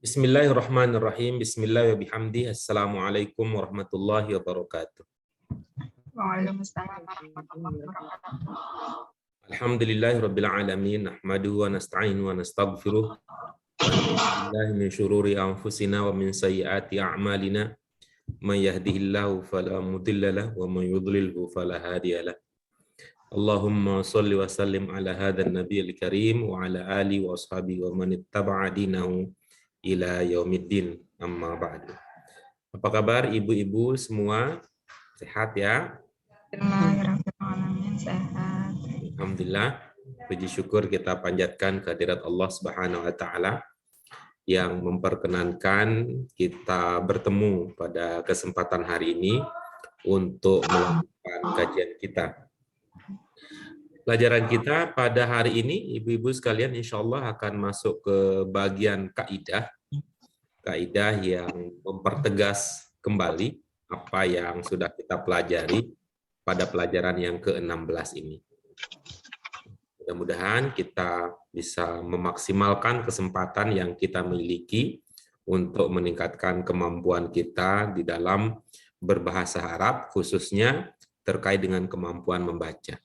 Bismillahirrahmanirrahim. Bismillahirrahmanirrahim. Assalamualaikum warahmatullahi wabarakatuh. Waalaikumsalam warahmatullahi wabarakatuh. Alhamdulillahirabbil alamin. Nahmaduhu wa nasta'inu wa nastaghfiruh. Wa na'udzubillahi min syururi anfusina wa min sayyiati a'malina. May yahdihillahu fala mudilla lahu wa may yudlilhu fala hadiya lahu. Allahumma shalli wa sallim ala hadzal nabiyil karim wa ala alihi wa ashabihi wa man ittaba'a dinahu ila yaumiddin, amma ba'du. Apa kabar ibu-ibu semua? Sehat ya? Bismillahirrahmanirrahim. Sehat. Alhamdulillah. Puji syukur kita panjatkan kehadirat Allah Subhanahu wa taala yang memperkenankan kita bertemu pada kesempatan hari ini untuk melakukan kajian kita. Pelajaran kita pada hari ini, ibu-ibu sekalian, insya Allah akan masuk ke bagian kaidah. Kaidah yang mempertegas kembali apa yang sudah kita pelajari pada pelajaran yang ke-16 ini. Mudah-mudahan kita bisa memaksimalkan kesempatan yang kita miliki untuk meningkatkan kemampuan kita di dalam berbahasa Arab, khususnya terkait dengan kemampuan membaca.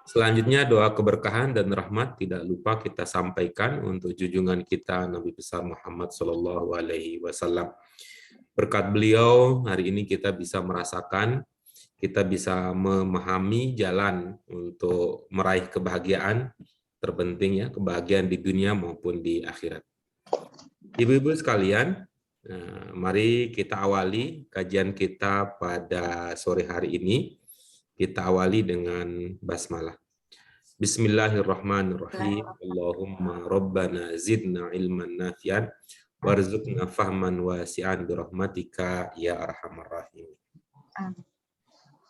Selanjutnya doa keberkahan dan rahmat tidak lupa kita sampaikan untuk junjungan kita Nabi besar Muhammad Shallallahu Alaihi Wasallam. Berkat beliau hari ini kita bisa merasakan, kita bisa memahami jalan untuk meraih kebahagiaan terpenting ya, kebahagiaan di dunia maupun di akhirat. Ibu-ibu sekalian, mari kita awali kajian kita pada sore hari ini. Kita awali dengan basmalah. Bismillahirrahmanirrahim. Allahumma rabbana zidna ilman nafi'an warzuqna fahman wasi'an birahmatika ya arhamar rahim.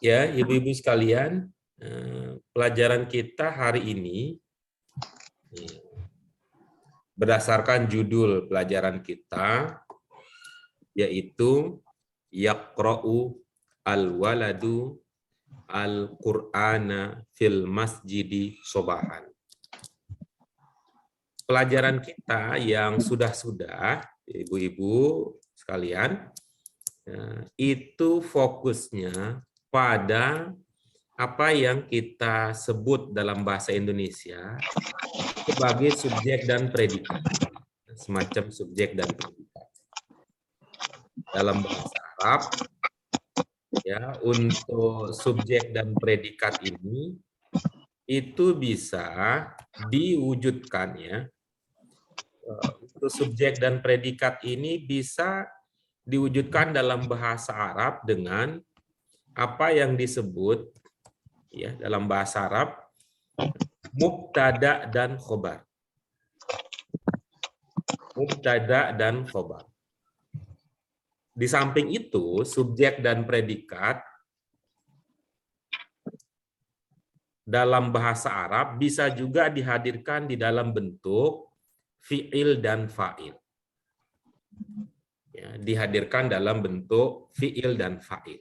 Ya, ibu-ibu sekalian, pelajaran kita hari ini berdasarkan judul pelajaran kita yaitu yaqra'u al-waladu Al-Qur'ana fil masjidi sobahan. Pelajaran kita yang sudah-sudah, ibu-ibu sekalian, itu fokusnya pada apa yang kita sebut dalam bahasa Indonesia sebagai subjek dan predikat. Semacam subjek dan predikat. Dalam bahasa Arab, ya, untuk subjek dan predikat ini itu bisa diwujudkan ya. Untuk subjek dan predikat ini bisa diwujudkan dalam bahasa Arab dengan apa yang disebut ya dalam bahasa Arab mubtada dan khobar. Mubtada dan khobar. Di samping itu, subjek dan predikat dalam bahasa Arab bisa juga dihadirkan di dalam bentuk fi'il dan fa'il. Ya, dihadirkan dalam bentuk fi'il dan fa'il.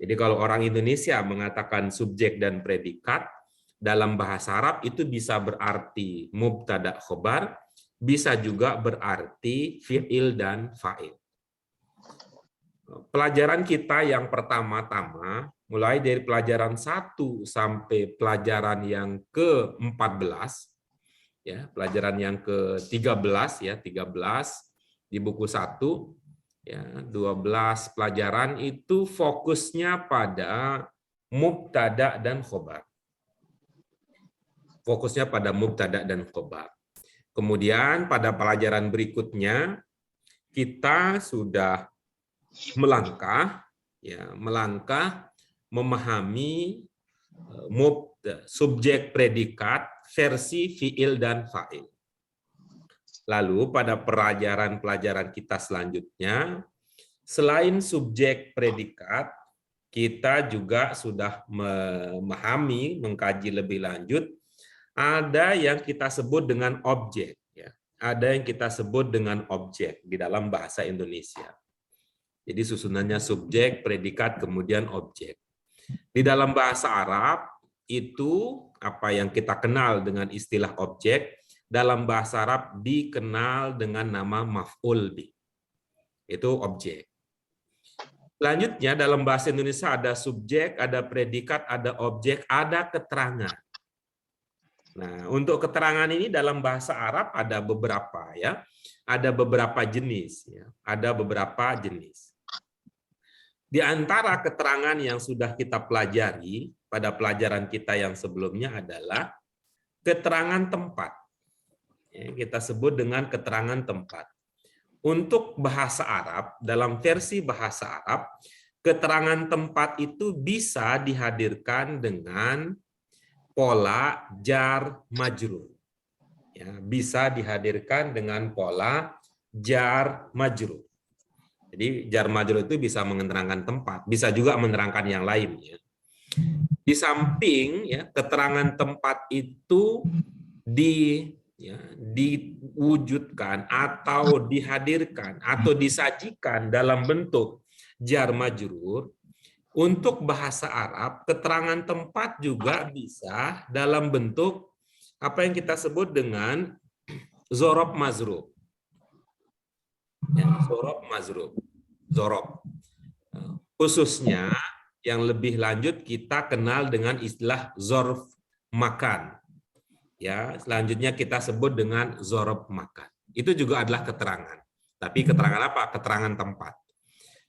Jadi kalau orang Indonesia mengatakan subjek dan predikat, dalam bahasa Arab itu bisa berarti mubtada khobar, bisa juga berarti fi'il dan fa'il. Pelajaran kita yang pertama-tama, mulai dari pelajaran 1 sampai pelajaran yang ke-14, ya, pelajaran yang ke-13 ya, 13 di buku 1, ya, 12 pelajaran itu fokusnya pada mubtada dan khobar. Fokusnya pada mubtada dan khobar. Kemudian pada pelajaran berikutnya kita sudah melangkah memahami subjek predikat versi fiil dan fa'il. Lalu pada pelajaran kita selanjutnya, selain subjek predikat, kita juga sudah memahami, mengkaji lebih lanjut, ada yang kita sebut dengan objek. Ya. Ada yang kita sebut dengan objek di dalam bahasa Indonesia. Jadi susunannya subjek, predikat, kemudian objek. Di dalam bahasa Arab, itu apa yang kita kenal dengan istilah objek dalam bahasa Arab dikenal dengan nama maf'ul bih. Itu objek. Selanjutnya dalam bahasa Indonesia ada subjek, ada predikat, ada objek, ada keterangan. Nah, untuk keterangan ini dalam bahasa Arab ada beberapa ya. Ada beberapa jenis ya. Ada beberapa jenis. Di antara keterangan yang sudah kita pelajari pada pelajaran kita yang sebelumnya adalah keterangan tempat. Ya, kita sebut dengan keterangan tempat. Untuk bahasa Arab, dalam versi bahasa Arab, keterangan tempat itu bisa dihadirkan dengan pola jar majrur. Ya, bisa dihadirkan dengan pola jar majrur. Jadi jar majrur itu bisa menerangkan tempat, bisa juga menerangkan yang lain. Ya. Di samping ya, keterangan tempat itu diwujudkan atau dihadirkan atau disajikan dalam bentuk jar majrur. Untuk bahasa Arab, keterangan tempat juga bisa dalam bentuk apa yang kita sebut dengan zorob mazrub. Ya, zorob mazrub. Zorob. Khususnya yang lebih lanjut kita kenal dengan istilah zorf makan. Ya, selanjutnya kita sebut dengan zorob makan. Itu juga adalah keterangan. Tapi keterangan apa? Keterangan tempat.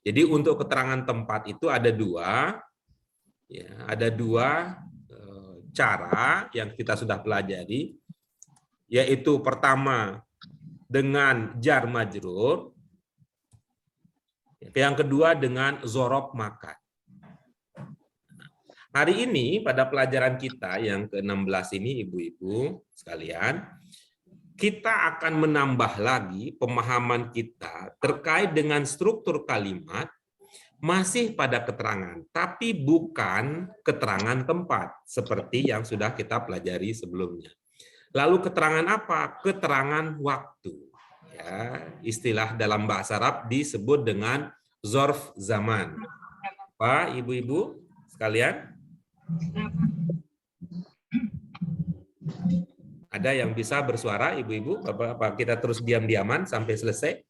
Jadi untuk keterangan tempat itu ada dua, ya, ada dua cara yang kita sudah pelajari, yaitu pertama dengan jar majrur, yang kedua dengan zorob makan. Hari ini pada pelajaran kita yang ke-16 ini ibu-ibu sekalian, kita akan menambah lagi pemahaman kita terkait dengan struktur kalimat masih pada keterangan, tapi bukan keterangan tempat seperti yang sudah kita pelajari sebelumnya. Lalu keterangan apa? Keterangan waktu. Ya, istilah dalam bahasa Arab disebut dengan zorf zaman. Pak, ibu-ibu sekalian? Ada yang bisa bersuara, ibu-ibu? Apa kita terus diam-diaman sampai selesai?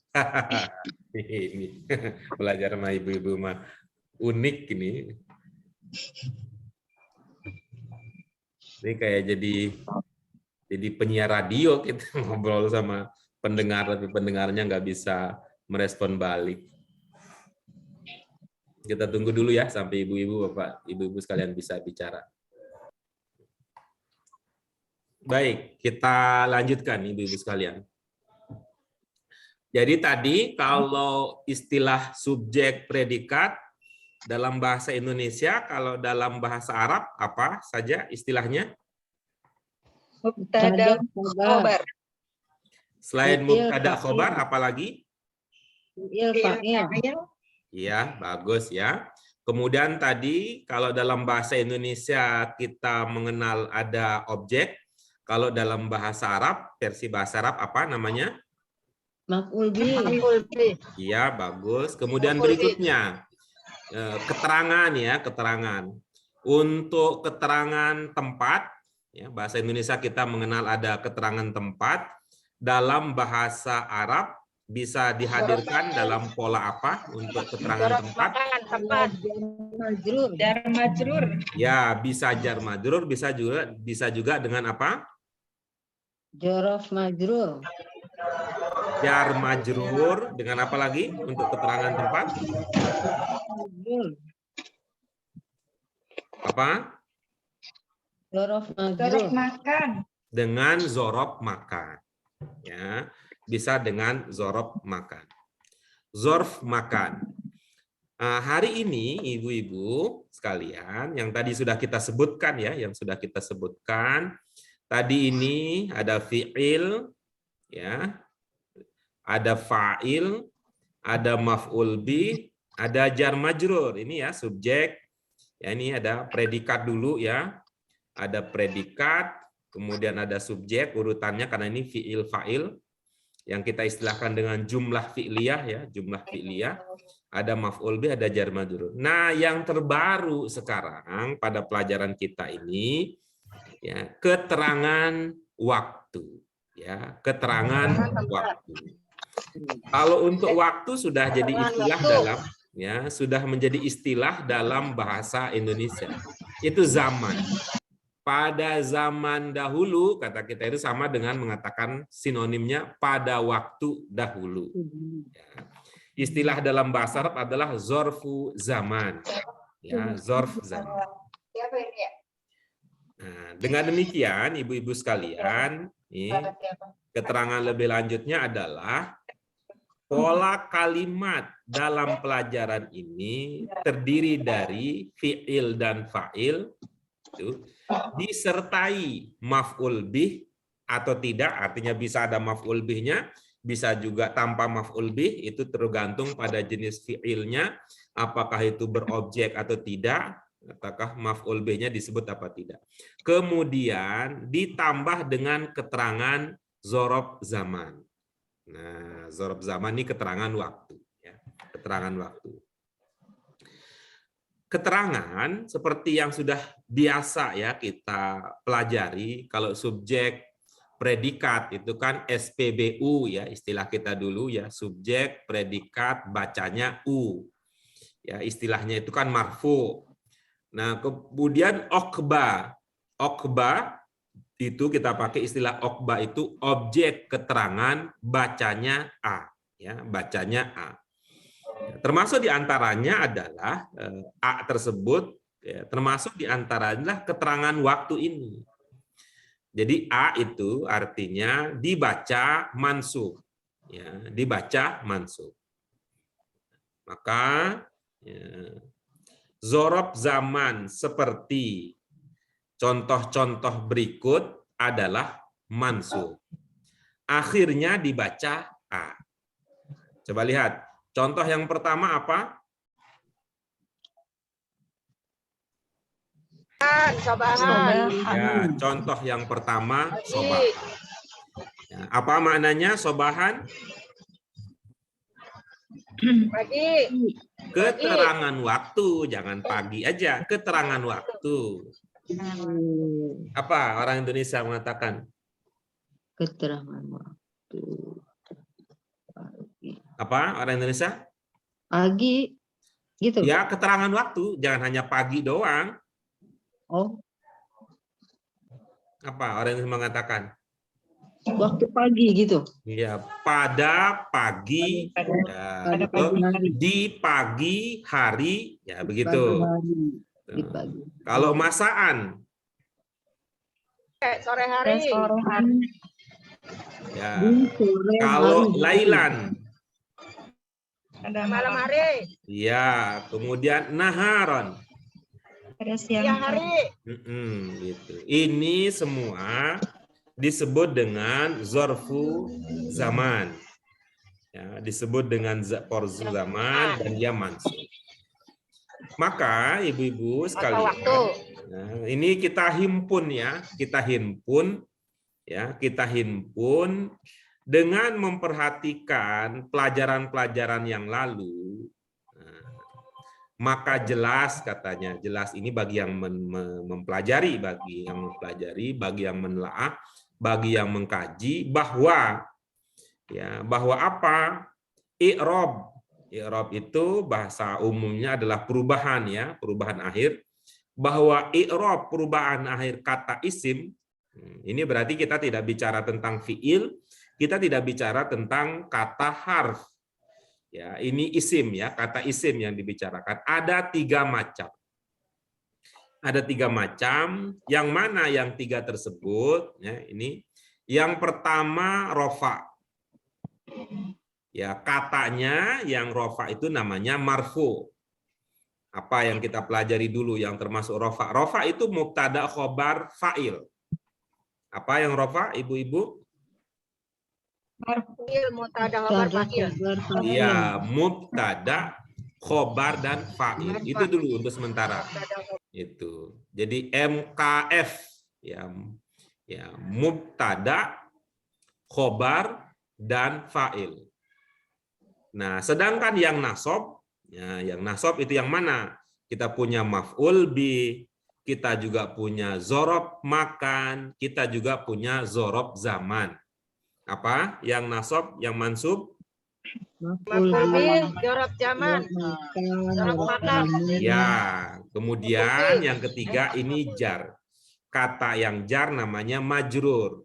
Ini belajar sama ibu-ibu mah unik ini. Ini kayak jadi penyiar radio kita ngobrol sama pendengar, tapi pendengarnya nggak bisa merespon balik. Kita tunggu dulu ya sampai ibu-ibu, bapak, ibu-ibu sekalian bisa bicara. Baik, kita lanjutkan ibu-ibu sekalian. Jadi tadi kalau istilah subjek predikat dalam bahasa Indonesia, kalau dalam bahasa Arab apa saja istilahnya? Mubtada khobar. Selain mubtada khobar, apalagi? Fa'il. Iya, bagus ya. Kemudian tadi kalau dalam bahasa Indonesia kita mengenal ada objek. Kalau dalam bahasa Arab, versi bahasa Arab apa namanya? Maf'ul bih. Iya, bagus. Kemudian berikutnya keterangan ya, keterangan. Untuk keterangan tempat, ya, bahasa Indonesia kita mengenal ada keterangan tempat. Dalam bahasa Arab bisa dihadirkan dalam pola apa untuk keterangan tempat? Jar majrur. Ya, bisa jar majrur, bisa juga dengan apa? Jorof majrur. Jar majrur dengan apa lagi untuk keterangan tempat? Apa? Jorof Zorob majrur. makan. Dengan zorob makan. Ya, bisa dengan zorob makan. Zorf makan. Hari ini ibu-ibu sekalian yang tadi sudah kita sebutkan ya, yang sudah kita sebutkan tadi ini ada fi'il ya, ada fa'il, ada maf'ul bih, ada jar majrur. Ini ya subjek. Ya, ini ada predikat dulu ya. Ada predikat, kemudian ada subjek urutannya karena ini fi'il fa'il yang kita istilahkan dengan jumlah fi'liyah ya, jumlah fi'liyah. Ada maf'ul bih, ada jar majrur. Nah, yang terbaru sekarang pada pelajaran kita ini ya, keterangan waktu. ya, keterangan waktu. Kalau untuk waktu sudah jadi istilah dalam, ya, sudah menjadi istilah dalam bahasa Indonesia. Itu zaman. Pada zaman dahulu, kata kita itu sama dengan mengatakan sinonimnya pada waktu dahulu. Ya. Istilah dalam bahasa Arab adalah zorfu zaman. Ya, zorf zaman. Nah, dengan demikian, ibu-ibu sekalian, keterangan lebih lanjutnya adalah pola kalimat dalam pelajaran ini terdiri dari fi'il dan fa'il, disertai maf'ul bih atau tidak, artinya bisa ada maf'ul bihnya, bisa juga tanpa maf'ul bih, itu tergantung pada jenis fi'ilnya, apakah itu berobjek atau tidak, apakah maf'ul bihnya disebut apa tidak. Kemudian ditambah dengan keterangan zorob zaman. Nah, zorob zaman ini keterangan waktu, ya, keterangan waktu. Keterangan seperti yang sudah biasa ya kita pelajari, kalau subjek predikat itu kan SPBU ya, istilah kita dulu ya, subjek predikat bacanya U. Ya, istilahnya itu kan marfu. Nah, kemudian okba. Okba itu kita pakai istilah okba, itu objek keterangan bacanya A, ya, bacanya A. Termasuk diantaranya adalah A tersebut, ya, termasuk diantaranya keterangan waktu ini. Jadi A itu artinya dibaca mansub, ya, dibaca mansub. Maka ya, zorob zaman seperti contoh-contoh berikut adalah mansub. Akhirnya dibaca A. Coba lihat. Contoh yang pertama apa? Sobahan. Ya, contoh yang pertama sobahan. Ya, apa maknanya sobahan? Pagi. Keterangan waktu, jangan pagi aja. Keterangan waktu. Apa orang Indonesia mengatakan? Keterangan waktu. Apa orang Indonesia? Pagi. Gitu. Ya, keterangan waktu, jangan hanya pagi doang. Oh, Apa orang Indonesia mengatakan? waktu pagi gitu. Ya, pada pagi, ya, Pada betul. pagi hari. Di pagi hari, ya begitu. Pagi hari. Di pagi. Kalau masaan, Sore hari. Sore hari. ya. Di sore Kalau hari. lailan, Malam hari. ya. Kemudian naharon, Siang hari. gitu. Ini semua disebut dengan zorfu zaman, ya, disebut dengan porzu zaman dan dia mansub. Maka ibu-ibu sekalian, nah, ini kita himpun ya, kita himpun dengan memperhatikan pelajaran-pelajaran yang lalu. Maka jelas, katanya, jelas ini bagi yang mempelajari, bagi yang menelaah, bagi yang mengkaji, bahwa ya, bahwa apa? I'rob. I'rob itu bahasa umumnya adalah perubahan ya, perubahan akhir. Bahwa i'rob, perubahan akhir kata isim, ini berarti kita tidak bicara tentang fiil, kita tidak bicara tentang kata harf. Ya, ini isim ya, kata isim yang dibicarakan. Ada 3 macam. Ada 3 macam. Yang mana yang 3 tersebut? Ya, ini. Yang pertama rofa. Ya, katanya yang rofa itu namanya marfu. Apa yang kita pelajari dulu yang termasuk rofa? Rofa itu mubtada khobar fa'il. Apa yang rofa, ibu-ibu? Fa'il, mubtada, khabar, fa'il. Iya, mubtada, khobar dan fa'il. Itu dulu untuk sementara. Itu. Jadi MKF ya. Ya, mubtada, khobar dan fa'il. Nah, sedangkan yang nasab, ya, yang nasab itu yang mana? Kita punya maf'ul bi, kita juga punya zorob makan, kita juga punya zorob zaman. Apa? Yang nasab, yang mansub? Maf'ul bih, jorab zaman. Jorab makan. Ya, kemudian yang ketiga ini jar. Kata yang jar namanya majrur.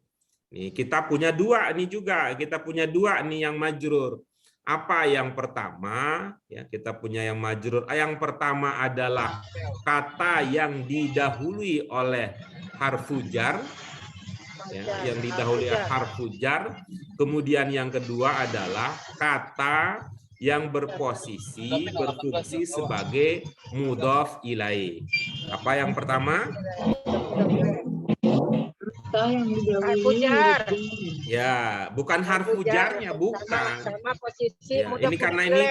Nih, kita punya dua nih juga. Kita punya dua nih yang majrur. Apa yang pertama? Ya, kita punya yang majrur. Yang pertama adalah kata yang didahului oleh harfu jar. Ya, yang didahului harfu jar. Kemudian yang kedua adalah kata yang berfungsi sebagai mudhof ilaih. Apa yang pertama? Harfu jar. Ya, bukan harfu jarnya, bukan. Sama posisi Ya, mudhof ini karena ini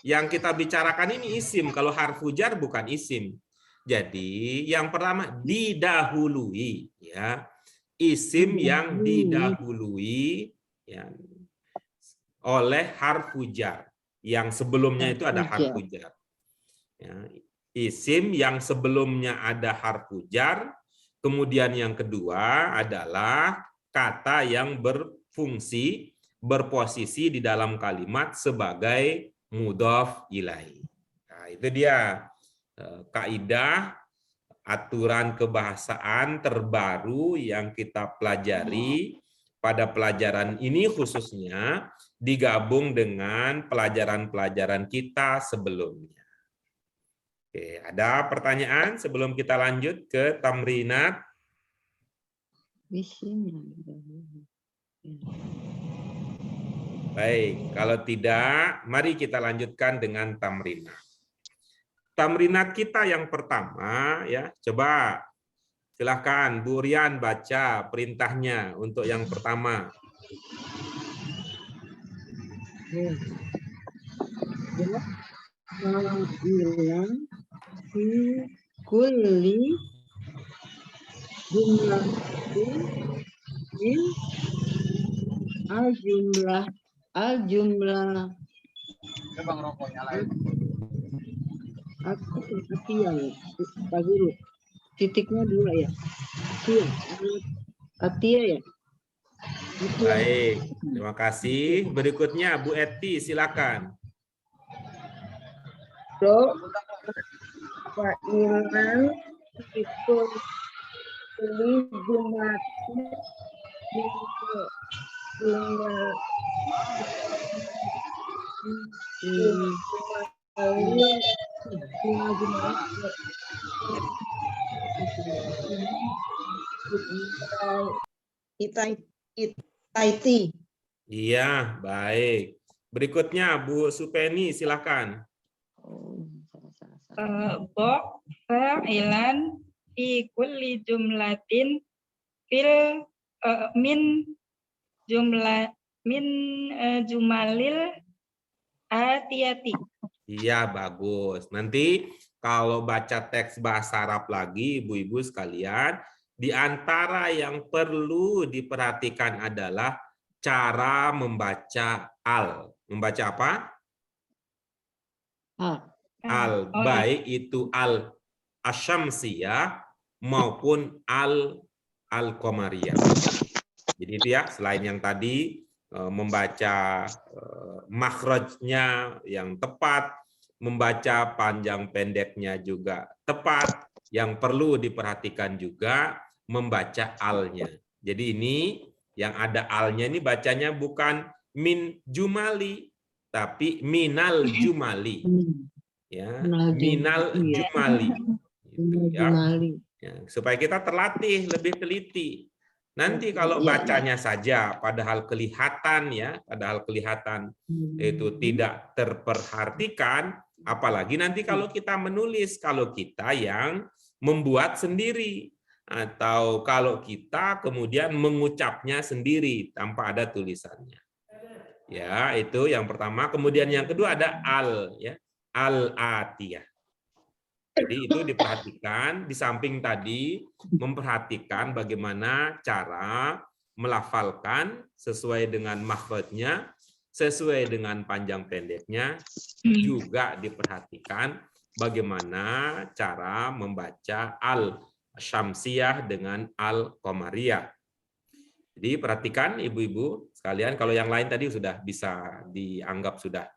yang kita bicarakan ini isim. Kalau harfu jar bukan isim. Jadi yang pertama didahului, ya, isim yang didahului ya, oleh harfu jar. Yang sebelumnya itu ada harfu jar. Ya, isim yang sebelumnya ada harfu jar. Kemudian yang kedua adalah kata yang berposisi di dalam kalimat sebagai mudhof ilaih. Nah, itu dia kaidah aturan kebahasaan terbaru yang kita pelajari pada pelajaran ini, khususnya digabung dengan pelajaran-pelajaran kita sebelumnya. Oke, ada pertanyaan sebelum kita lanjut ke tamrinat? Baik, kalau tidak, mari kita lanjutkan dengan tamrinat. Tamrinat kita yang pertama, ya, coba silahkan Bu Rian baca perintahnya untuk yang pertama. Kulli jumlah al-jumlah Bang rokoknya lain. Titiknya dua ya. Atia ya. Baik, terima kasih. Berikutnya Bu Eti, silakan. Wa iman itu li jumati Itaiti. Iya, baik. Berikutnya Bu Supeni, silakan. Fa'ilan fi kulli jumlatin fil min jumalil atiyati. Iya, bagus. Nanti kalau baca teks bahasa Arab lagi, ibu-ibu sekalian, di antara yang perlu diperhatikan adalah cara membaca al. Membaca apa? Al, baik itu al asyamsiyah maupun al-qamariyah. Jadi itu ya, selain yang tadi membaca makhrajnya yang tepat, membaca panjang pendeknya juga tepat, yang perlu diperhatikan juga membaca alnya. Jadi ini yang ada alnya ini bacanya bukan min jumali, tapi minal jumali. Ya, minal jumali. Gitu, ya. Ya, supaya kita terlatih lebih teliti. Nanti kalau bacanya saja padahal kelihatan ya, padahal kelihatan itu tidak terperhatikan, apalagi nanti kalau kita menulis, kalau kita yang membuat sendiri atau kalau kita kemudian mengucapnya sendiri tanpa ada tulisannya. Ya, itu yang pertama. Kemudian yang kedua ada al ya, al-atiyah. Jadi itu diperhatikan, di samping tadi memperhatikan bagaimana cara melafalkan sesuai dengan makhrajnya, sesuai dengan panjang pendeknya, juga diperhatikan bagaimana cara membaca al-syamsiyah dengan al-qamariyah. Jadi perhatikan ibu-ibu sekalian. Kalau yang lain tadi sudah bisa dianggap sudah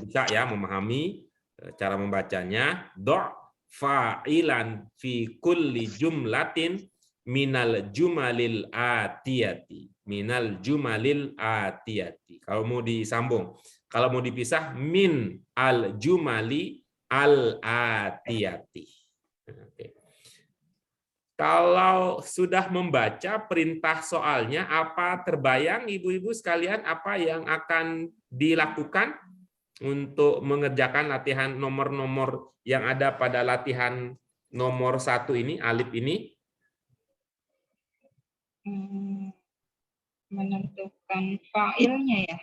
bisa ya memahami cara membacanya. Do' fa'ilan fi kulli jumlatin minal jumalil atiyati. Minal jumalil atiyati. Kalau mau disambung, kalau mau dipisah, min al jumali al atiyati. Oke. Kalau sudah membaca perintah soalnya, apa terbayang ibu-ibu sekalian apa yang akan dilakukan untuk mengerjakan latihan nomor-nomor yang ada pada latihan nomor 1 ini, alif ini? Menentukan fa'ilnya ya.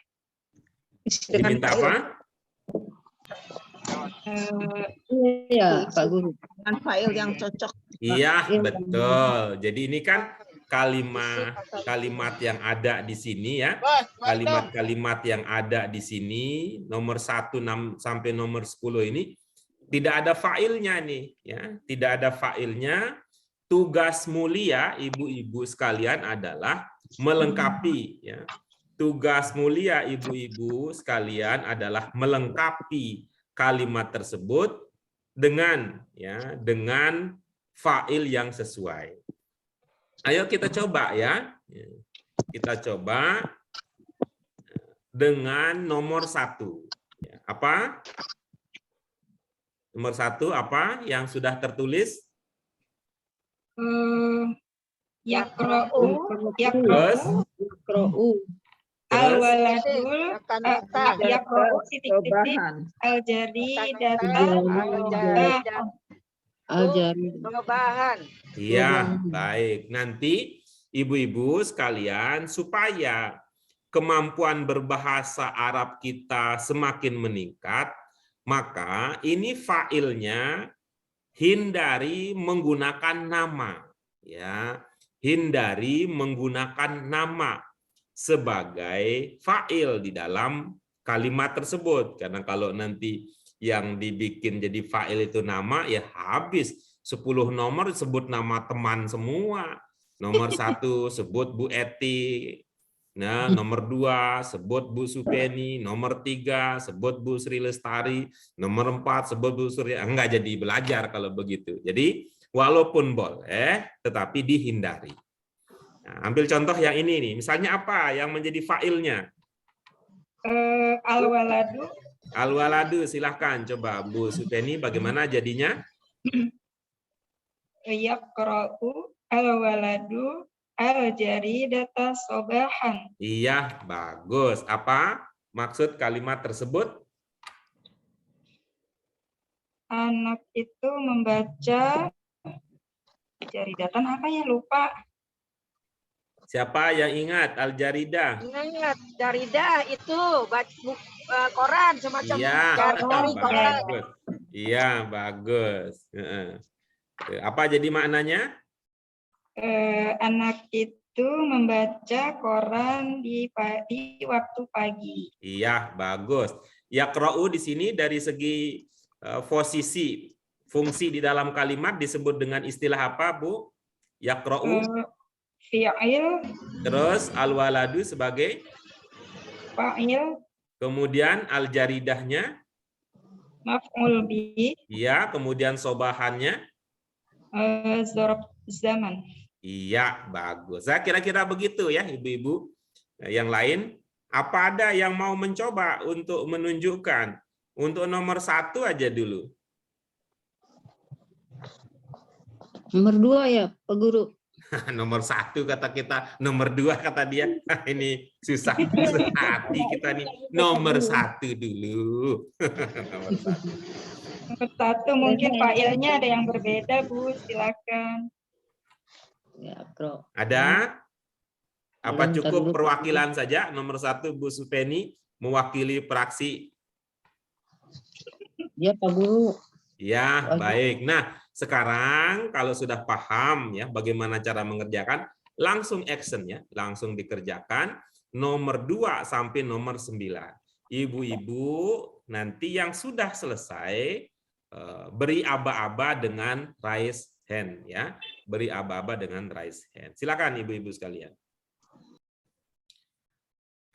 Diminta apa? Iya, Pak Guru. Dengan file yang cocok. Iya, betul. Jadi ini kan kalimat yang ada di sini ya. Kalimat-kalimat yang ada di sini nomor 1 sampai nomor 10 ini tidak ada fa'ilnya nih ya. Tidak ada fa'ilnya. Tugas mulia ibu-ibu sekalian adalah melengkapi ya. Tugas mulia ibu-ibu sekalian adalah melengkapi kalimat tersebut dengan fa'il yang sesuai. Ayo kita coba ya. Kita coba dengan nomor 1. Apa? Nomor 1 apa yang sudah tertulis? Yaqra'u, Terus? Yaqra'u. al-waladul, yaqra'u titik-titik, al-jari, data, Al-jari. Iya, baik. Nanti ibu-ibu sekalian supaya kemampuan berbahasa Arab kita semakin meningkat, maka ini fa'ilnya hindari menggunakan nama, ya. Hindari menggunakan nama sebagai fa'il di dalam kalimat tersebut. Karena kalau nanti yang dibikin jadi fa'il itu nama, ya habis 10 nomor sebut nama teman semua. Nomor 1 sebut Bu Eti, nah nomor 2 sebut Bu Supeni, nomor 3 sebut Bu Sri Lestari, nomor 4 sebut Bu Surya. Enggak jadi belajar kalau begitu. Jadi walaupun boleh, tetapi dihindari. Nah, ambil contoh yang ini nih. Misalnya apa yang menjadi fa'ilnya? al-waladu, Al-waladu, silahkan coba Bu Supeni bagaimana jadinya? yaqra'u, al-waladu, al-jari, data, sobahan. Iya, bagus. Apa maksud kalimat tersebut? Anak itu membaca jaridatan apa ya, lupa. Siapa yang ingat Al-Jaridah? Ingat, Jarida itu koran semacam Iya, cari koran. bagus. Iya, bagus. Apa jadi maknanya? Anak itu membaca koran di waktu pagi. Iya, bagus. Yaqra'u di sini dari segi posisi fungsi di dalam kalimat disebut dengan istilah apa, Bu? Yaqra'u. Fi'il. Terus al-waladu sebagai Fa'il. Kemudian al-jaridahnya? Maf'ul bi. Iya, kemudian sobahannya? Dzaraf zaman. Iya, bagus. Saya kira-kira begitu ya, ibu-ibu. Yang lain, apa ada yang mau mencoba untuk menunjukkan? Untuk nomor 1 aja dulu. Nomor 2 ya, Pak Guru. Nomor 1 kata kita, nomor 2 kata dia. Ini susah hati kita nih. Nomor 1 dulu. Nomor 1. Nomor 1 mungkin fa'ilnya ada yang berbeda, Bu. Silakan. Ya, Bro. Ada? Apa Bentar cukup dulu, Pak. perwakilan saja? Nomor 1 Bu Supeni mewakili praksi. Ya, Pak Guru. Ya, baik. Nah, sekarang kalau sudah paham ya bagaimana cara mengerjakan, langsung action ya, langsung dikerjakan nomor 2 sampai nomor 9. Ibu-ibu nanti yang sudah selesai beri aba-aba dengan raise hand ya. Beri aba-aba dengan raise hand. Silakan ibu-ibu sekalian.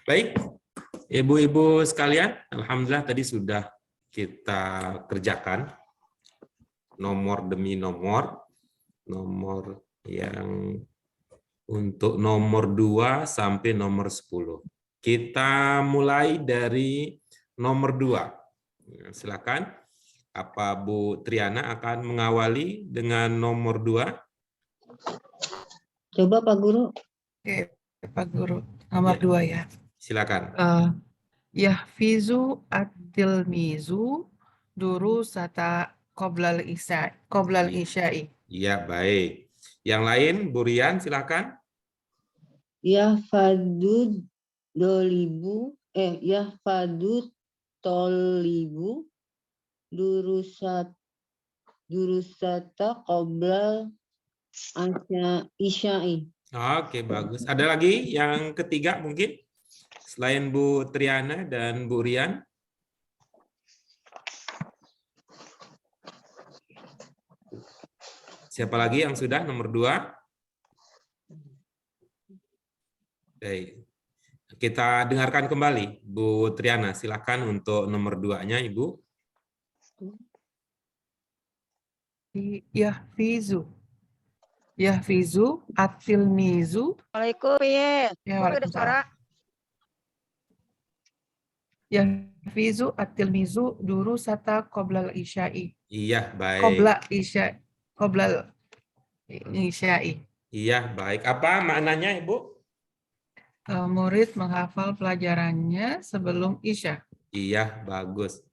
Baik, ibu-ibu sekalian, alhamdulillah tadi sudah kita kerjakan nomor demi nomor yang untuk nomor 2 sampai nomor 10. Kita mulai dari nomor 2. Silakan. Apa Bu Triana akan mengawali dengan nomor 2? Coba Pak Guru. Oke, Pak Guru. Nomor Ya. 2 ya. Silakan. Yahfizu at-tilmizu durusata qoblal isya'i. Iya, baik. Yang lain, Bu Rian, silakan. Yahfadu tolibu durusata qoblal isya'i. Oke, bagus. Ada lagi yang ketiga mungkin? Selain Bu Triana dan Bu Rian? Siapa lagi yang sudah nomor 2? Baik. Kita dengarkan kembali. Bu Triana, silakan untuk nomor 2-nya, Ibu. Yahfizu at-tilmizu. Assalamualaikum, ya. Ya, Kok ada suara? Yahfizu at-tilmizu durusata qoblal isya'i. Iya, baik. Qoblal isya'i. Iya, baik. Apa maknanya, Ibu? Murid menghafal pelajarannya sebelum isya. Iya, bagus.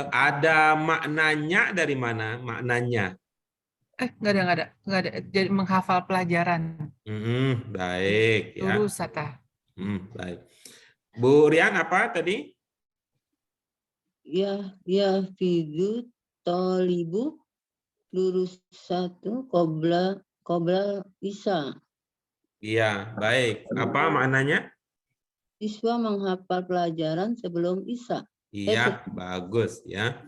Ada maknanya dari mana? Maknanya? Nggak ada. Jadi menghafal pelajaran. Baik. Ya. Durusata. Baik. Bu Rian, apa tadi? Yahfizu tolibu durusatu qoblal isya. Iya, baik. Apa maknanya? Siswa menghafal pelajaran sebelum isya. Iya, bagus ya.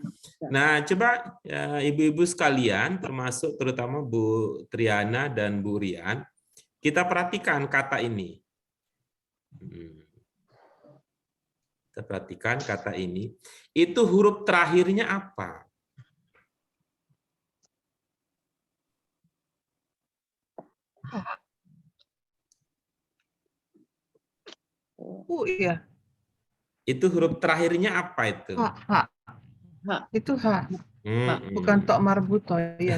Nah, coba ya, ibu-ibu sekalian, termasuk terutama Bu Triana dan Bu Rian, kita perhatikan kata ini. Kita perhatikan kata ini. Itu huruf terakhirnya apa? Iya. Itu huruf terakhirnya apa itu? H. Itu H. Bukan tok marbuto. Iya.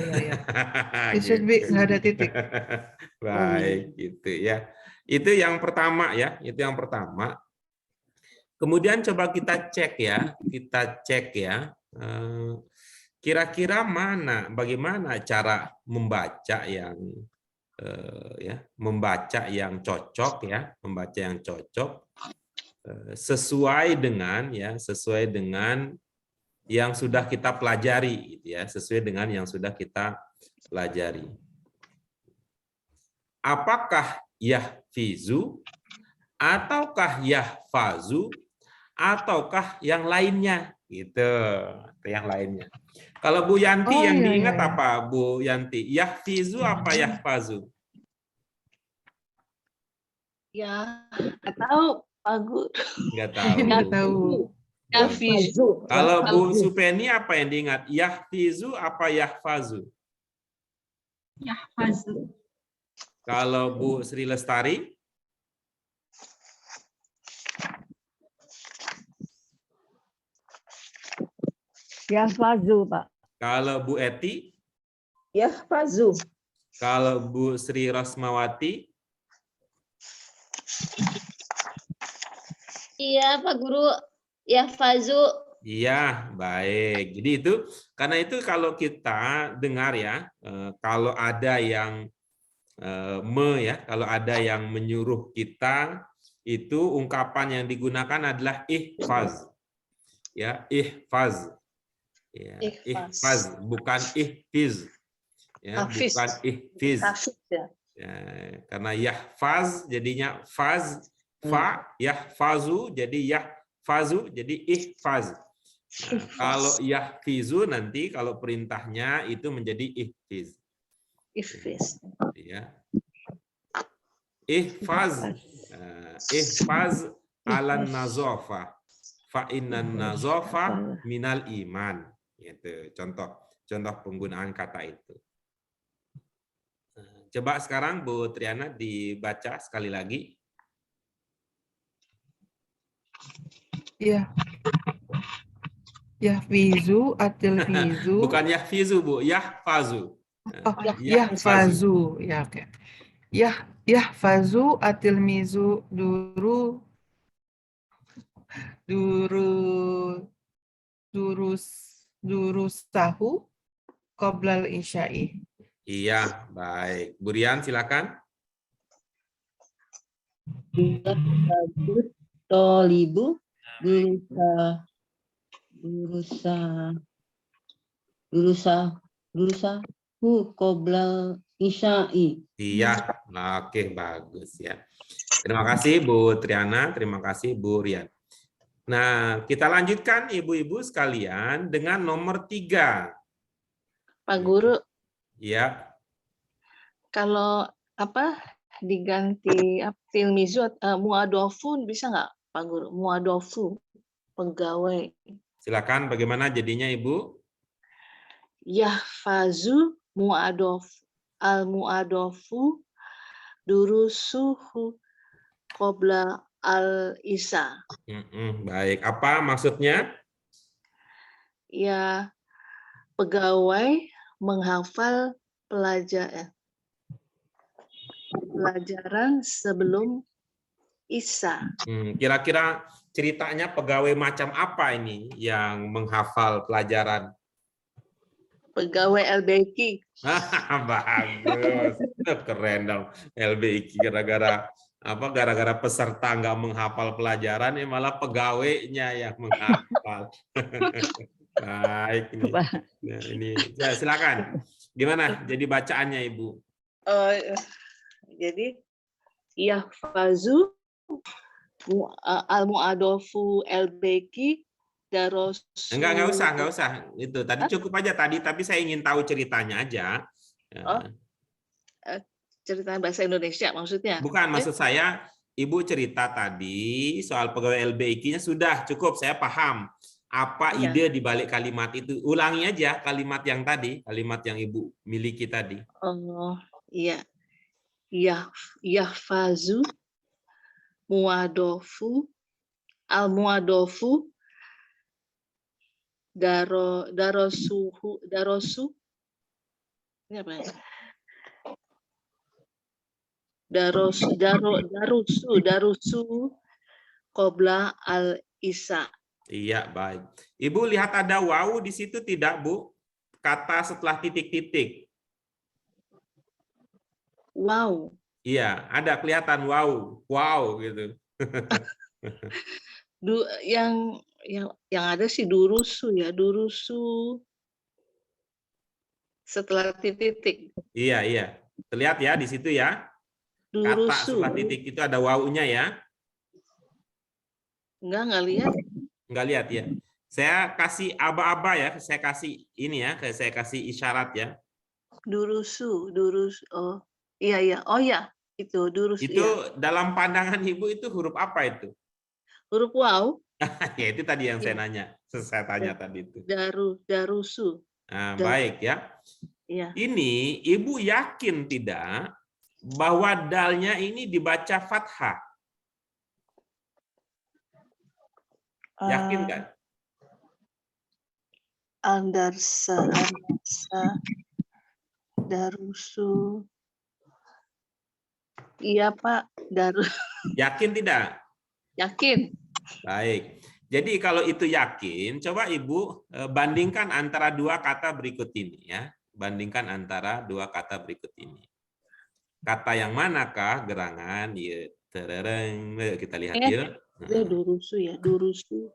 It should be, nggak ada titik. Baik, gitu ya. Itu yang pertama ya. Itu yang pertama. Kemudian coba kita cek ya. Kira-kira bagaimana cara membaca yang cocok ya, sesuai dengan yang sudah kita pelajari gitu ya, Apakah yahfizu ataukah yahfazu ataukah yang lainnya gitu, yang lainnya. Kalau Bu Yanti yang diingat apa Bu Yanti? Yahfizu apa yahfazu? Ya, nggak tahu, Pak Guru. Nggak tahu. Nggak tahu. Yahfizu. Kalau Bu Supeni apa yang diingat? Yahfizu apa yahfazu? Yahfazu. Kalau Bu Sri Lestari? Yahfazu, Pak. Kalau Bu Eti? Yahfazu. Kalau Bu Sri Rosmawati? Iya, Pak Guru. Yahfazu. Iya, baik. Jadi karena itu kalau kita dengar ya, kalau ada yang kalau ada yang menyuruh kita, itu ungkapan yang digunakan adalah ihfaz. Ya, ihfaz. Ya, ihfaz, bukan ihfiz. Ya, bukan ihfiz. Ya, karena yahfaz jadinya faz, fa, yahfazu jadi yahfazu jadi ihfaz. Nah, kalau yahfizu nanti kalau perintahnya itu menjadi ihfiz. Ihfiz. Ya. Ihfaz. Ihfaz alan nazofah fa innan nazofah minal iman. Itu contoh penggunaan kata itu. Coba sekarang Bu Triana dibaca sekali lagi. Ya. Yahfizu atil fizu. Bukan yahfizu, Bu, yahfazu. Oh, yahfazu. Ya, oke. Yahfazu atil mizu durusahu qoblal isya'i. Iya, baik. Bu Rian, silakan. Yafazut tolibu durusahu qoblal isya'i. Iya, oke, bagus ya. Terima kasih Bu Triana, terima kasih Bu Rian. Nah, kita lanjutkan ibu-ibu sekalian dengan nomor 3. Pak Guru, Ya, kalau diganti tilmizu muadofun bisa nggak Pak Guru? Muadofu pegawai. silakan bagaimana jadinya Ibu? Yahfazu al muadofu durusuhu qabla al isa. Baik, apa maksudnya? Ya, pegawai menghafal pelajaran sebelum Isa. Kira-kira ceritanya pegawai macam apa ini yang menghafal pelajaran? Pegawai LBQ. Bagus, keren dong LBQ. Gara-gara peserta nggak menghafal pelajaran, malah pegawainya yang menghafal. Baik ini. Nah, ini ya, silakan. Gimana jadi bacaannya Ibu? Jadi yahfazu al-mu'adofu LBQ daros. Enggak usah. Itu tadi cukup aja tadi, tapi saya ingin tahu ceritanya aja. Oh, cerita bahasa Indonesia maksudnya? Bukan, maksud saya Ibu cerita tadi soal pegawai LBQ-nya sudah cukup, saya paham. Apa ide di balik kalimat itu? Ulangi aja kalimat yang tadi, kalimat yang Ibu miliki tadi. Oh, iya. Yahfazu muadofu al-muadofu darosu ini apa ya? Darusu qabla al isa. Iya, baik. Ibu lihat ada wawu di situ tidak, Bu? Kata setelah titik-titik. Wow. Iya, ada kelihatan wow. Wow gitu. Yang ada sih durusu ya, durusu setelah titik. Iya. Terlihat ya di situ ya. Durusu. Kata setelah titik itu ada wawunya ya. Enggak lihat. Enggak lihat ya. Saya kasih aba-aba ya, saya kasih ini ya, saya kasih isyarat ya. Durusu. Oh. Iya. Oh ya, itu durus. Itu ya. Dalam pandangan Ibu itu huruf apa itu? Huruf waw. Ya itu tadi yang saya nanya. Saya tanya tadi itu. Darusu. Nah, baik ya. Iya. Ini Ibu yakin tidak bahwa dalnya ini dibaca fathah? Yakin kan? Andarsa darusu. Iya Pak, Yakin tidak? Yakin. Baik. Jadi kalau itu yakin, coba Ibu bandingkan antara dua kata berikut ini ya. Bandingkan antara dua kata berikut ini. Kata yang manakah gerangan? Ya, terereng. Kita lihat yuk. Durusu ya, durusu.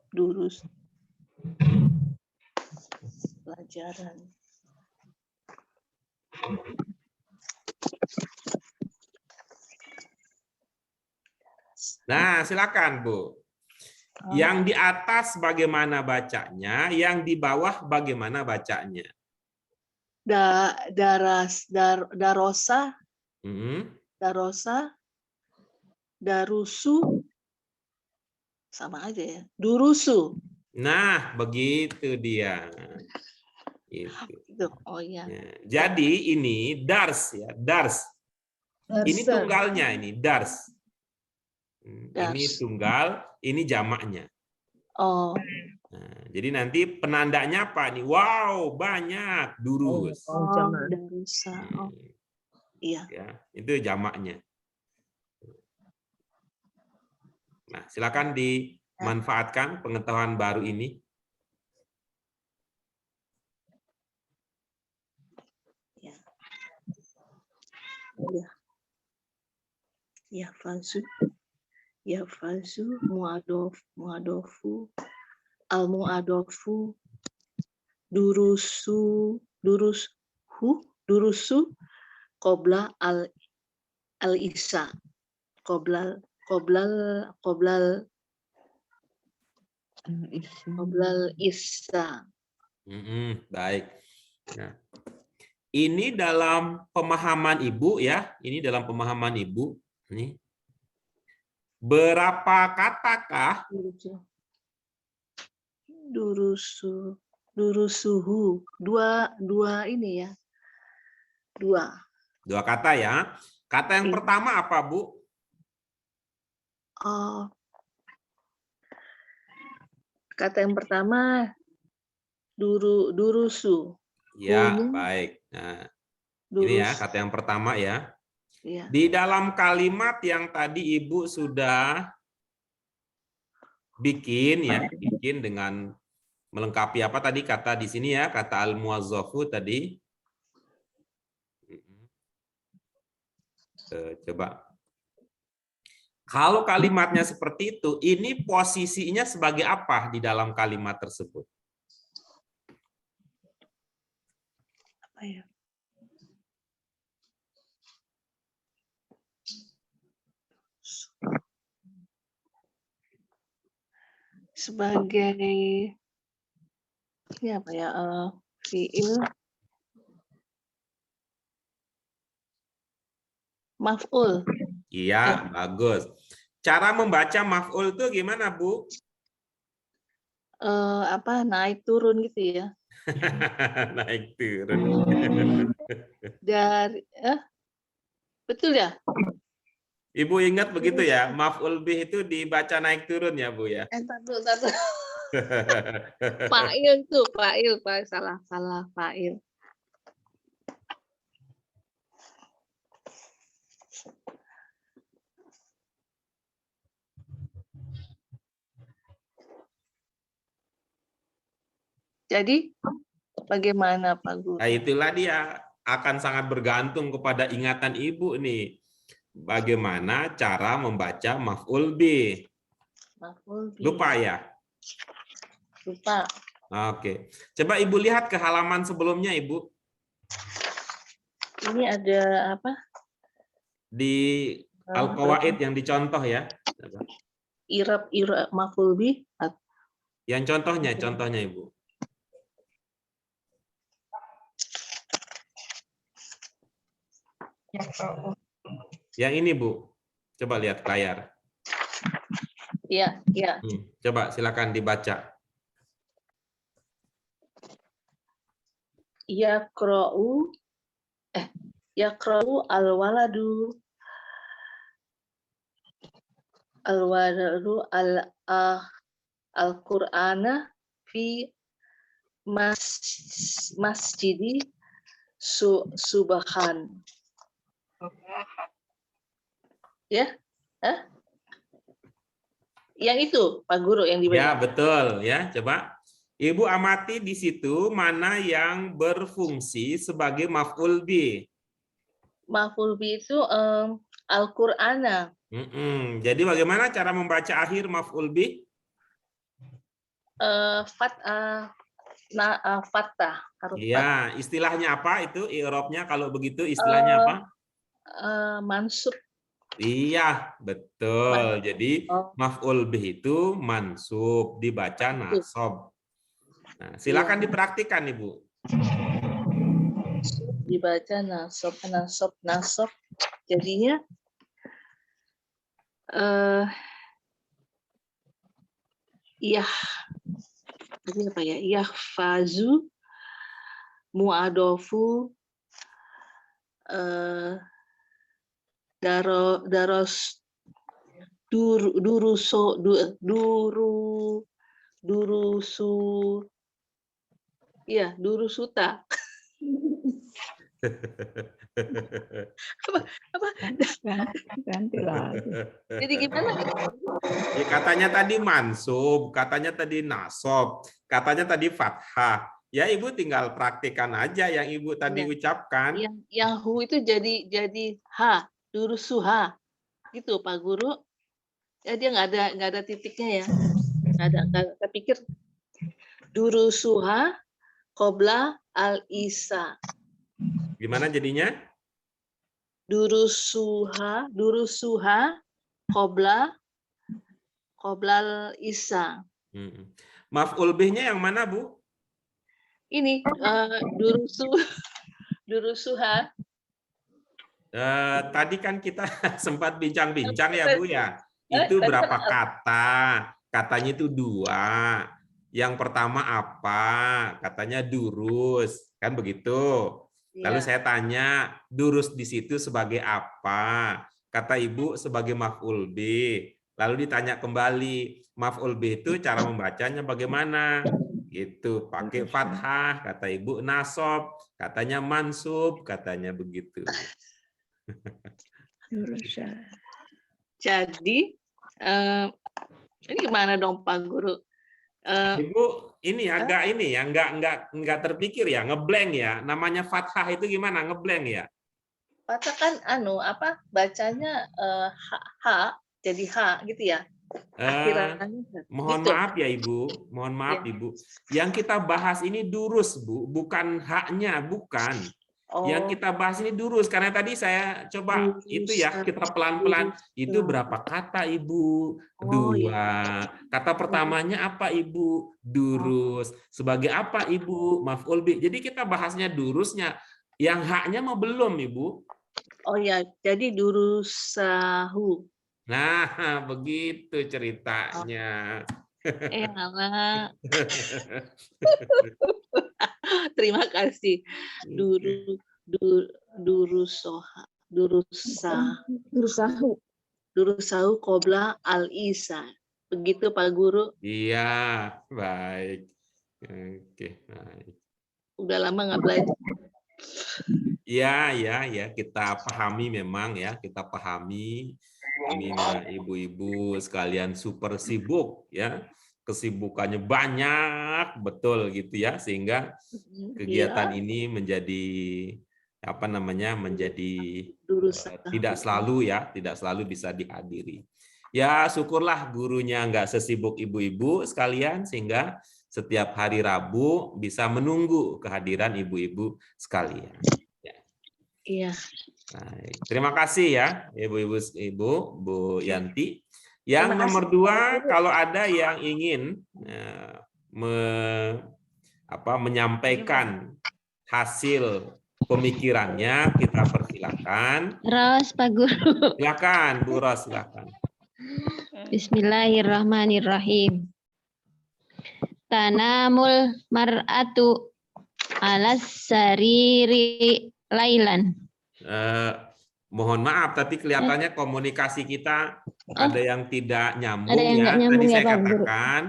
Pelajaran. Nah, silakan Bu. Yang di atas bagaimana bacanya, yang di bawah bagaimana bacanya? Darosa, darusu, sama aja ya. Durusu. Nah, begitu dia. Itu. Itu. Oh iya. Ya, jadi ini dars ya, dars. Ini Darsa. tunggalnya ini dars. Ini Dars. tunggal, ini jamaknya. Oh, Nah, jadi nanti penandanya apa nih? Wow, banyak durus. Oh, jamak. darusa. Oh, iya. Ya, itu jamaknya. Nah, silakan dimanfaatkan pengetahuan baru ini. Ya. Ya. Ya fazu. Ya fazu muadofu al muadofu durusu qabla al isa qoblal isa. Baik. Nah, ini dalam pemahaman Ibu ya. Ini dalam pemahaman Ibu. Ini berapa katakah? Durusuhu. Dua ini ya. Dua kata ya. Kata yang Iya. pertama apa, Bu? Oh. Kata yang pertama durusu. Ya, Hunu. baik. Nah, Durus. ini ya kata yang pertama ya. Iya. Di dalam kalimat yang tadi Ibu sudah bikin ya, bikin dengan melengkapi apa tadi kata di sini ya, kata al-muwazzafu tadi. Coba. Kalau kalimatnya seperti itu, ini posisinya sebagai apa di dalam kalimat tersebut? Apa ya? Sebagai ini apa ya? Fiil maf'ul. Iya, bagus. Cara membaca maf'ul itu gimana, Bu? Apa naik turun gitu ya? Naik turun. Dari betul ya? Ibu ingat begitu ya, maf'ul bih itu dibaca naik turun ya, Bu ya? Entar dulu. Fa'il tuh, fa'il, salah fa'il. Jadi bagaimana Pak Guru? Nah, itulah dia akan sangat bergantung kepada ingatan Ibu nih. Bagaimana cara membaca maf'ul bih? Maf'ul bih. Lupa ya? Lupa. Oke. Coba Ibu lihat ke halaman sebelumnya, Ibu. Ini ada apa? Di Al-Qawaid yang dicontoh ya. Irab maf'ul bih. Yang contohnya Ibu. Yang ini, Bu. Coba lihat ke layar. Iya, iya. Coba silakan dibaca. Yaqra'u al-waladu al-Qur'ana fi masjidi Subhan. Ya? Yang itu Pak Guru yang dibaca. Ya, betul ya. Coba Ibu amati di situ mana yang berfungsi sebagai maf'ul bih. Maf'ul bih itu Al-Qur'ana. Jadi bagaimana cara membaca akhir maf'ul bih? Fathah. Iya, istilahnya apa itu? I'rabnya kalau begitu istilahnya apa? Mansub. Iya, betul. Jadi maf'ul bih itu mansub, dibaca nasab. Nah, silakan dipraktikkan, Ibu. Dibaca nasab. Jadinya Iya. Ini apa ya? Yahfazu mu'adofu daros durusuta. Ganti lagi. Jadi gimana? Ya, katanya tadi mansub, katanya tadi nasob, katanya tadi fathah. Ya Ibu tinggal praktikkan aja yang Ibu tadi Ya. ucapkan. Yang hu itu jadi ha, durusuha. Gitu Pak Guru. Ya dia nggak ada titiknya ya. Nggak saya pikir durusuha qobla al-isa. Gimana jadinya? Durusuha qobla al-isa. Maf'ul bihnya yang mana, Bu? Ini durusuha. Tadi kan kita sempat bincang-bincang ya, Bu ya. Itu tadi berapa kan- kata? Katanya itu 2. Yang pertama apa? Katanya durus, kan begitu. Lalu Iya. saya tanya, durus di situ sebagai apa? Kata Ibu sebagai maf'ul bih. Lalu ditanya kembali, maf'ul bih itu cara membacanya bagaimana? Gitu, pakai fathah, kata Ibu nasob, katanya mansub, katanya begitu. Jadi ini gimana dong Pak Guru? Ibu ini agak ini ya, nggak terpikir ya, ngeblank ya. Namanya fathah itu gimana? Ngeblank ya? Fathah kan bacanya ha jadi ha gitu ya. Akhirannya Mohon gitu. maaf ya Ibu, mohon maaf Ya. Ibu. Yang kita bahas ini durus Bu, bukan haknya, bukan. Yang Oh, kita bahas ini durus karena tadi saya coba itu ya, kita pelan-pelan. Itu berapa kata Ibu? Oh, 2. iya. Kata pertamanya apa Ibu? Durus. Sebagai apa Ibu? Maf'ul bih. Jadi kita bahasnya durusnya. Yang haknya mau belum Ibu? Oh ya, jadi durusahu. Nah, begitu ceritanya. Alah. Terima kasih. Durusahu qobla al-isa. Begitu Pak Guru. Iya, baik. Oke, baik. Udah lama nggak belajar. Ya, kita pahami memang ya, kita pahami ini ibu-ibu sekalian super sibuk ya. Kesibukannya banyak betul gitu ya, sehingga kegiatan ini menjadi tidak selalu bisa dihadiri. Ya, syukurlah gurunya nggak sesibuk ibu-ibu sekalian sehingga setiap hari Rabu bisa menunggu kehadiran ibu-ibu sekalian. Iya. Baik. Terima kasih ya ibu-ibu, Bu Yanti. Yang Terima nomor kasih. 2, kalau ada yang ingin menyampaikan hasil pemikirannya, kita persilakan. Ros, Pak Guru. Silakan, Bu Ros, silakan. Bismillahirrahmanirrahim. Tanamul mar'atu alas sariri lailan. Mohon maaf, tapi kelihatannya komunikasi kita ada yang tidak nyambung Ada yang ya. nggak nyambung Tadi ya, saya Pak Guru. katakan,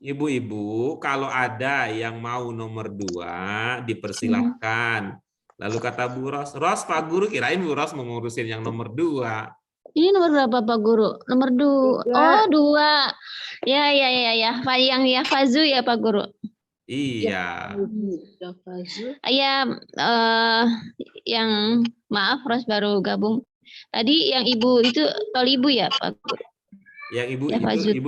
ibu-ibu kalau ada yang mau nomor 2 dipersilahkan. Lalu kata Bu Ros, Pak Guru kirain Bu Ros mengurusin yang nomor 2. Ini nomor berapa Pak Guru? Nomor 2. Oh, 2. Ya. Yang Yahfazu ya Pak Guru. Iya. Ya, yang maaf Ros baru gabung. Tadi yang ibu itu Tolibu ya Pak Guru. Yang ibu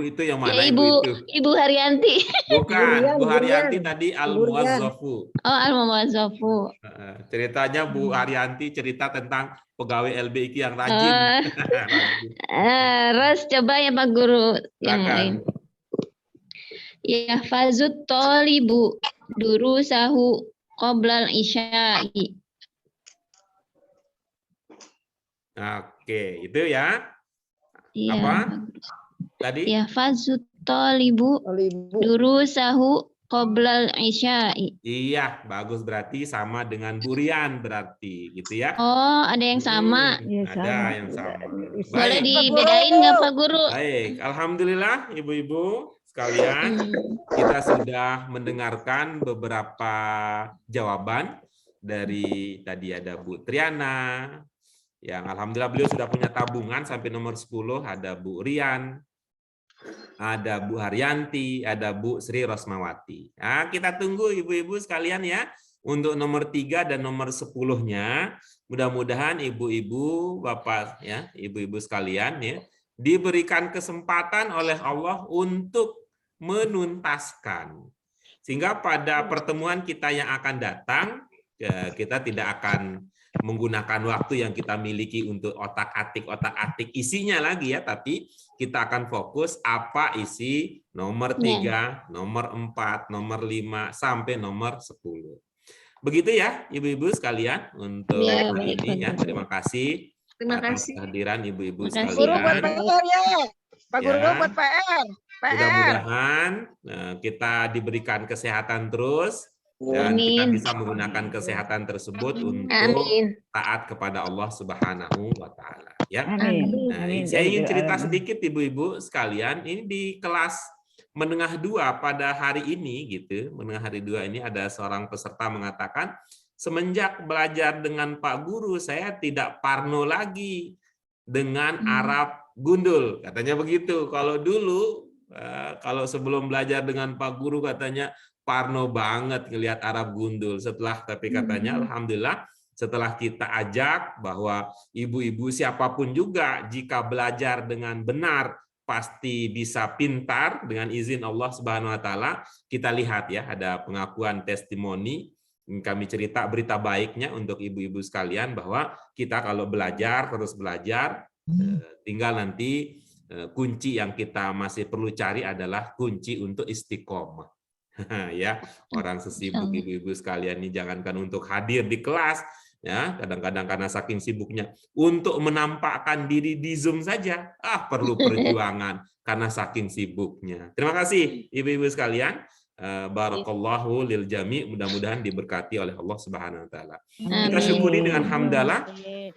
itu yang mana Ya, ibu itu? Ibu Haryanti. Bukan, Bu Haryanti tadi Al-Muwazzafu. Oh, Al-Muwazzafu. Ceritanya Bu Haryanti cerita tentang pegawai LBIQ yang rajin. Ros coba ya Pak Guru yang Silakan. lain. Ya fazut tolibu durusahu qoblal isya'i. Oke, itu ya. Iya. Apa? Tadi? Ya fazut Tolibu durusahu qoblal isya'i. Iya, bagus, berarti sama dengan Burian berarti gitu ya. Oh, ada yang sama. Ada yang sama. Boleh Baik. dibedain nggak Pak Guru? Baik, alhamdulillah ibu-ibu sekalian, kita sudah mendengarkan beberapa jawaban dari tadi ada Bu Triana, yang alhamdulillah beliau sudah punya tabungan sampai nomor 10, ada Bu Rian, ada Bu Haryanti, ada Bu Sri Rosmawati. Nah, kita tunggu ibu-ibu sekalian ya untuk nomor 3 dan nomor 10-nya. Mudah-mudahan ibu-ibu, bapak ya, ibu-ibu sekalian ya, diberikan kesempatan oleh Allah untuk menuntaskan. Sehingga pada pertemuan kita yang akan datang, kita tidak akan menggunakan waktu yang kita miliki untuk otak-atik isinya lagi ya, tapi kita akan fokus apa isi nomor 3, nomor 4, nomor 5, sampai nomor 10. Begitu ya ibu-ibu sekalian untuk hari ini ya. Terima kasih. Terima atas kasih. kehadiran ibu-ibu sekalian. Guru buat PR ya. Pak Guru Ya. buat PR. Mudah-mudahan kita diberikan kesehatan terus dan kita bisa menggunakan kesehatan tersebut untuk taat kepada Allah Subhanahu wa taala ya. Nah, saya ingin cerita sedikit ibu-ibu sekalian, ini di kelas menengah 2 pada hari ini gitu. Menengah hari 2 ini ada seorang peserta mengatakan, semenjak belajar dengan Pak Guru saya tidak parno lagi dengan Arab gundul, katanya begitu. Kalau dulu kalau sebelum belajar dengan Pak Guru katanya parno banget ngelihat Arab gundul. Tapi katanya alhamdulillah setelah kita ajak bahwa ibu-ibu siapapun juga jika belajar dengan benar pasti bisa pintar dengan izin Allah Subhanahu wa taala. Kita lihat ya, ada pengakuan testimoni, kami cerita berita baiknya untuk ibu-ibu sekalian bahwa kita kalau belajar terus belajar, tinggal nanti kunci yang kita masih perlu cari adalah kunci untuk istiqomah. Ya, orang sesibuk ibu-ibu sekalian ini jangankan untuk hadir di kelas ya, kadang-kadang karena saking sibuknya untuk menampakkan diri di Zoom saja perlu perjuangan karena saking sibuknya. Terima kasih ibu-ibu sekalian. Barakallahu lil jami, mudah-mudahan diberkati oleh Allah Subhanahu wa taala. Kita syukuri dengan hamdalah.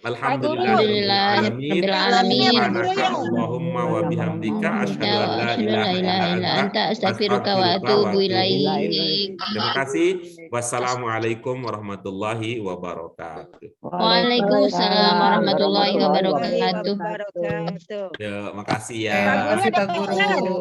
Alhamdulillah rabbil alamin. Allahumma wa bihamdika asyhadu an la ilaha illa anta astaghfiruka wa atubu ilaik. Terima kasih. Wassalamualaikum warahmatullahi wabarakatuh. Waalaikumsalam warahmatullahi wabarakatuh. Ya, makasih ya. Terima kasih Pak Guru.